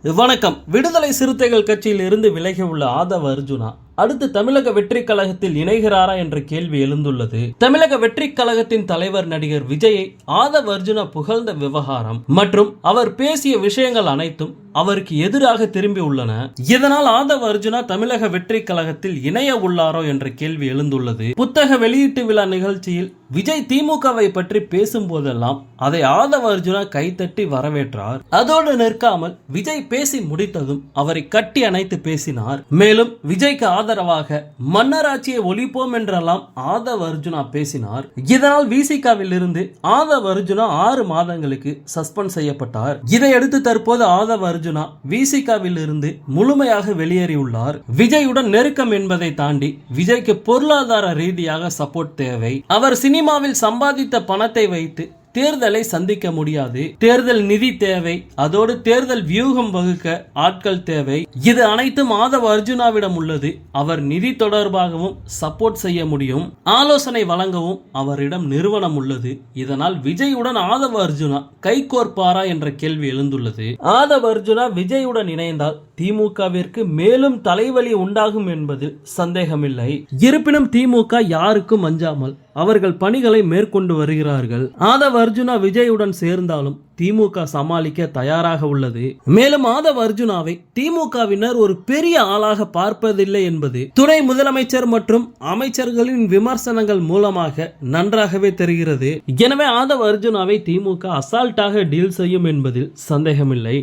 வணக்கம். விடுதலை சிறுத்தைகள் கட்சியில் இருந்து விலகியுள்ள ஆதவ அர்ஜுனா அடுத்து தமிழக வெற்றி கழகத்தில் இணைகிறாரா என்ற கேள்வி எழுந்துள்ளது. தமிழக வெற்றி கழகத்தின் தலைவர் நடிகர் விஜயை ஆதவ அர்ஜுனா புகழ்ந்த விவகாரம் மற்றும் அவர் பேசிய விஷயங்கள் அனைத்தும் அவருக்கு எதிராக திரும்பி உள்ளன. இதனால் ஆதவ அர்ஜுனா தமிழக வெற்றி கழகத்தில் இணைய உள்ளாரோ என்ற கேள்வி எழுந்துள்ளது. புத்தக வெளியீட்டு விழா நிகழ்ச்சியில் விஜய் திமுகவை பற்றி பேசும் போதெல்லாம் அதை ஆதவ அர்ஜுனா கைத்தட்டி வரவேற்றார். அதோடு நிற்காமல் விஜய் பேசி முடித்ததும் அவரை கட்டி அணைத்து பேசினார். மேலும் விஜய்க்கு ஆதரவாக மன்னராட்சியை ஒழிப்போம் என்றெல்லாம் ஆதவ அர்ஜுனா பேசினார். இதனால் விசிகாவில் இருந்து ஆதவ அர்ஜுனா 6 மாதங்களுக்கு சஸ்பெண்ட் செய்யப்பட்டார். இதையடுத்து தற்போது ஆதவ அர்ஜுனா விசிகாவில் இருந்து முழுமையாக வெளியேறியுள்ளார். விஜயுடன் நெருக்கம் என்பதை தாண்டி விஜய்க்கு பொருளாதார ரீதியாக சப்போர்ட் தேவை. அவர் சினிமாவில் சம்பாதித்த பணத்தை வைத்து தேர்தலை சந்திக்க முடியாது. தேர்தல் நிதி தேவை. அதோடு தேர்தல் வியூகம் வகுக்க ஆட்கள் தேவை. இது அனைத்தும் ஆதவ அர்ஜுனாவிடம் உள்ளது. அவர் நிதி தொடர்பாகவும் சப்போர்ட் செய்ய முடியும். ஆலோசனை வழங்கவும் அவரிடம் நிறுவனம் உள்ளது. இதனால் விஜயுடன் ஆதவ அர்ஜுனா கைகோர்ப்பாரா என்ற கேள்வி எழுந்துள்ளது. ஆதவ அர்ஜுனா விஜயுடன் இணைந்தால் திமுகவிற்கு மேலும் தலைவலி உண்டாகும் என்பதில் சந்தேகமில்லை. இருப்பினும் திமுக யாருக்கும் அஞ்சாமல் அவர்கள் பணிகளை மேற்கொண்டு வருகிறார்கள். ஆதவ அர்ஜுனா விஜயுடன் சேர்ந்தாலும் திமுக சமாளிக்க தயாராக உள்ளது. மேலும் ஆதவ அர்ஜுனாவை திமுகவினர் ஒரு பெரிய ஆளாக பார்ப்பதில்லை என்பது துணை முதலமைச்சர் மற்றும் அமைச்சர்களின் விமர்சனங்கள் மூலமாக நன்றாகவே தெரிகிறது. எனவே ஆதவ அர்ஜுனாவை திமுக அசால்ட்டாக டீல் செய்யும் என்பதில் சந்தேகமில்லை.